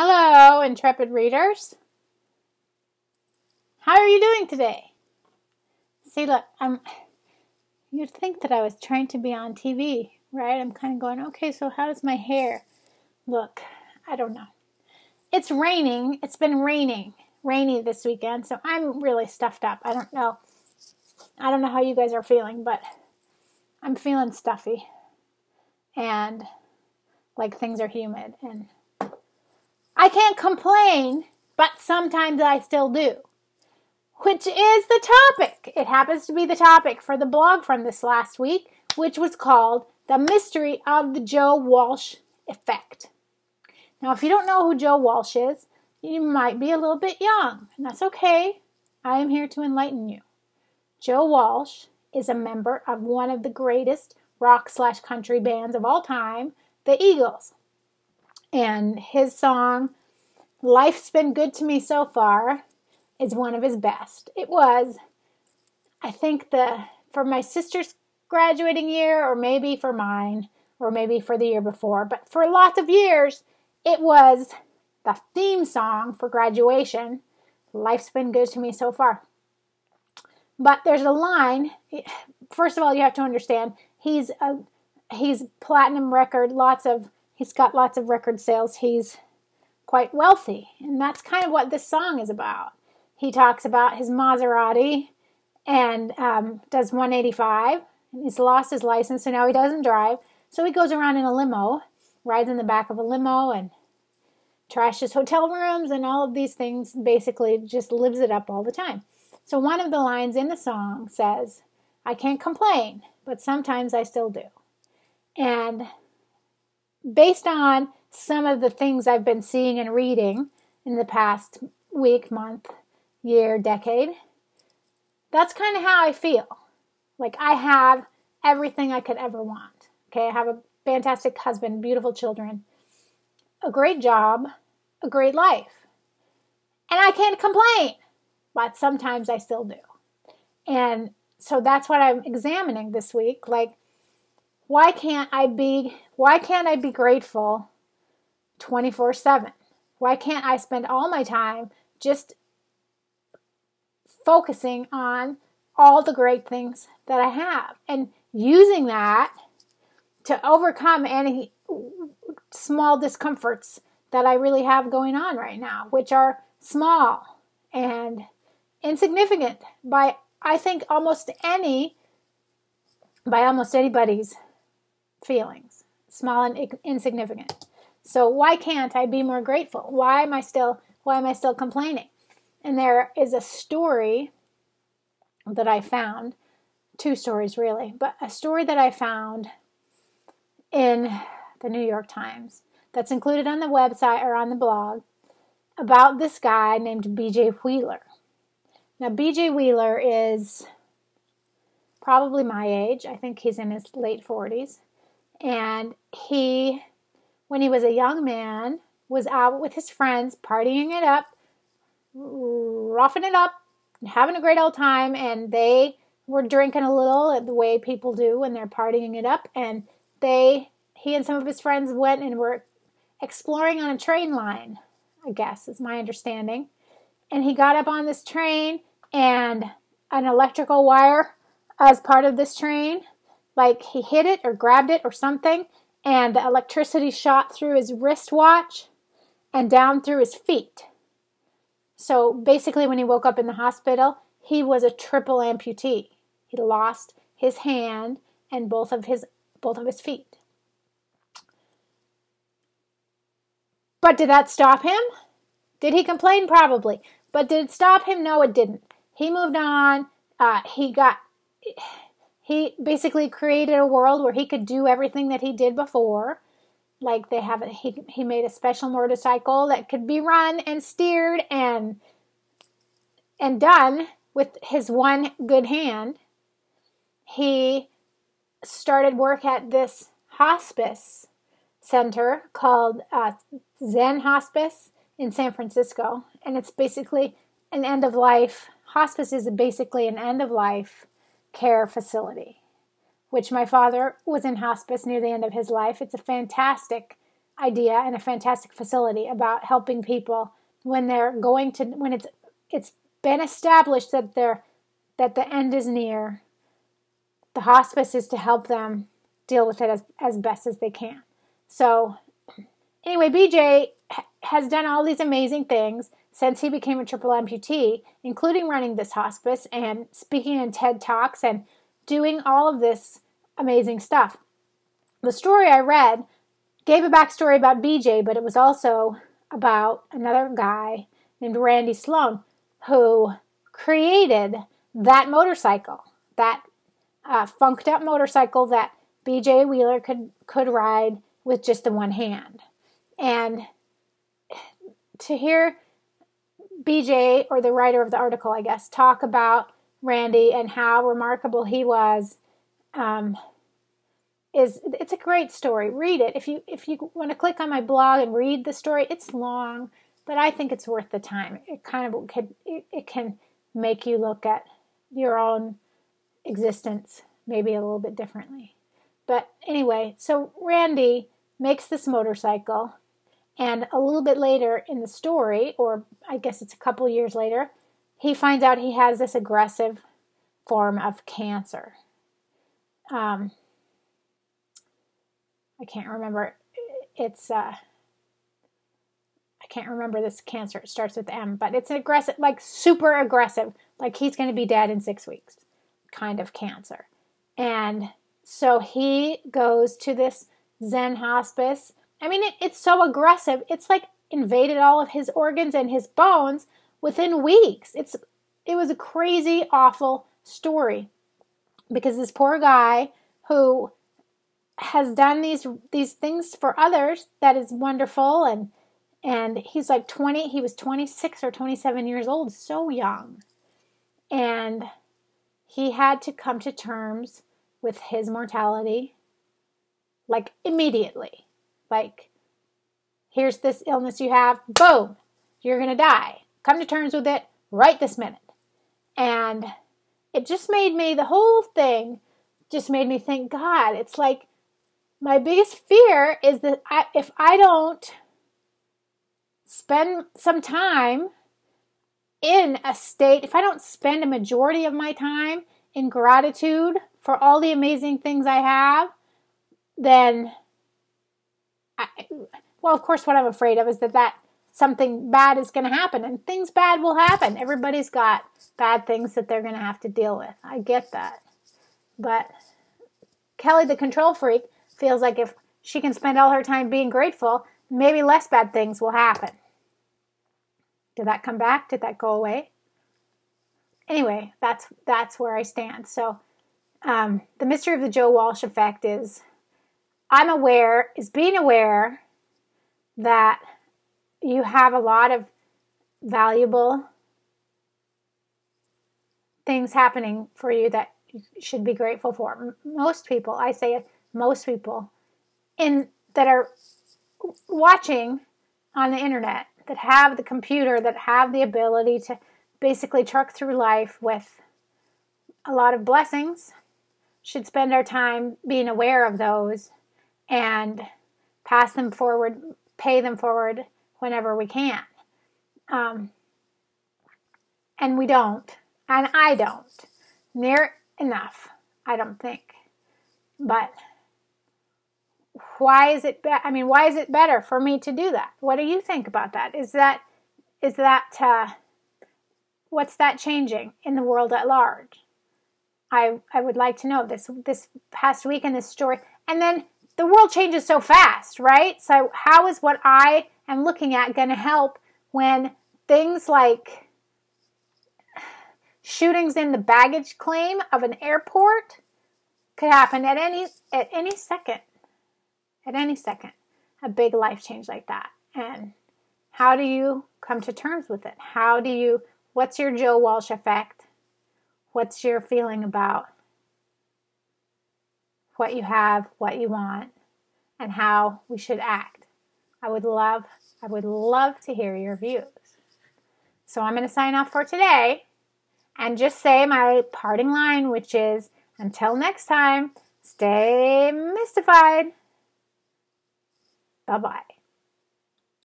Hello, intrepid readers. How are you doing today? See, look, you'd think that I was trying to be on TV, right? I'm kind of going, okay, so how does my hair look? I don't know. It's raining. It's been rainy this weekend, so I'm really stuffed up. I don't know how you guys are feeling, but I'm feeling stuffy and like things are humid, and I can't complain, but sometimes I still do, which is the topic. It happens to be the topic for the blog from this last week, which was called The Mystery of the Joe Walsh Effect. Now, if you don't know who Joe Walsh is, you might be a little bit young, and that's okay. I am here to enlighten you. Joe Walsh is a member of one of the greatest rock/country bands of all time, the Eagles. And his song, Life's Been Good to Me So Far, is one of his best. It was, I think, for my sister's graduating year, or maybe for mine, or maybe for the year before. But for lots of years, it was the theme song for graduation. Life's been good to me so far. But there's a line. First of all, you have to understand, he's platinum record, he's got lots of record sales. He's quite wealthy. And that's kind of what this song is about. He talks about his Maserati and does 185. And he's lost his license, so now he doesn't drive. So he goes around in a limo, rides in the back of a limo, and trashes hotel rooms and all of these things. Basically just lives it up all the time. So one of the lines in the song says, I can't complain, but sometimes I still do. And based on some of the things I've been seeing and reading in the past week, month, year, decade, that's kind of how I feel. Like I have everything I could ever want. Okay, I have a fantastic husband, beautiful children, a great job, a great life. And I can't complain, but sometimes I still do. And so that's what I'm examining this week. Like, why can't I be grateful 24/7? Why can't I spend all my time just focusing on all the great things that I have and using that to overcome any small discomforts that I really have going on right now, which are small and insignificant by almost anybody's feelings, small and insignificant. So why can't I be more grateful? Why am I still complaining? And there is a story that I found, two stories really, but a story that I found in the New York Times that's included on the website or on the blog about this guy named B.J. Wheeler. Now, B.J. Wheeler is probably my age. I think he's in his late 40s. And he, when he was a young man, was out with his friends, partying it up, roughing it up, having a great old time. And they were drinking a little the way people do when they're partying it up. And he and some of his friends went and were exploring on a train line, I guess is my understanding. And he got up on this train, and an electrical wire as part of this train, like he hit it or grabbed it or something, and the electricity shot through his wristwatch and down through his feet. So basically when he woke up in the hospital, he was a triple amputee. He lost his hand and both of his feet. But did that stop him? Did he complain? Probably. But did it stop him? No, it didn't. He moved on. He basically created a world where he could do everything that he did before. Like he made a special motorcycle that could be run and steered and done with his one good hand. He started work at this hospice center called Zen Hospice in San Francisco, and it's basically an end-of-life. Hospice is basically an end-of-life care facility, which my father was in hospice near the end of his life. It's a fantastic idea and a fantastic facility about helping people when they're going to, when it's been established that the end is near. The hospice is to help them deal with it as best as they can. So anyway, BJ has done all these amazing things since he became a triple amputee, including running this hospice and speaking in TED Talks and doing all of this amazing stuff. The story I read gave a backstory about BJ, but it was also about another guy named Randy Sloan who created that motorcycle, that funked up motorcycle that BJ Wheeler could ride with just the one hand. And to hear BJ, or the writer of the article, I guess, talk about Randy and how remarkable he was, it's a great story. Read it. If you want to click on my blog and read the story, it's long, but I think it's worth the time. It can make you look at your own existence maybe a little bit differently. But anyway, so Randy makes this motorcycle, and a little bit later in the story, or I guess it's a couple years later, he finds out he has this aggressive form of cancer. I can't remember. I can't remember this cancer. It starts with M, but it's an aggressive, like super aggressive, like he's going to be dead in 6 weeks kind of cancer. And so he goes to this Zen hospice. I mean, it's so aggressive. It's like invaded all of his organs and his bones within weeks. It was a crazy, awful story because this poor guy who has done these things for others that is wonderful, and he's like 20, he was 26 or 27 years old, so young. And he had to come to terms with his mortality, like immediately. Like, here's this illness you have, boom, you're going to die. Come to terms with it right this minute. And it just made me, the whole thing just made me think, God, it's like my biggest fear is that if I don't spend some time in a state, if I don't spend a majority of my time in gratitude for all the amazing things I have, then, well, of course, what I'm afraid of is that something bad is going to happen, and things bad will happen. Everybody's got bad things that they're going to have to deal with. I get that. But Kelley, the control freak, feels like if she can spend all her time being grateful, maybe less bad things will happen. Did that come back? Did that go away? Anyway, that's where I stand. So the mystery of the Joe Walsh effect is being aware that you have a lot of valuable things happening for you that you should be grateful for. Most people, I say most people, that are watching on the internet, that have the computer, that have the ability to basically truck through life with a lot of blessings, should spend our time being aware of those and pass them forward, pay them forward whenever we can. And we don't. And I don't. Near enough, I don't think. But why is it better for me to do that? What do you think about that? What's that changing in the world at large? I would like to know this past week in this story. And then the world changes so fast, right? So how is what I am looking at going to help when things like shootings in the baggage claim of an airport could happen at any second? At any second, a big life change like that. And how do you come to terms with it? What's your Joe Walsh effect? What's your feeling about what you have, what you want, and how we should act? I would love to hear your views. So I'm going to sign off for today and just say my parting line, which is, until next time, stay mystified. Bye-bye.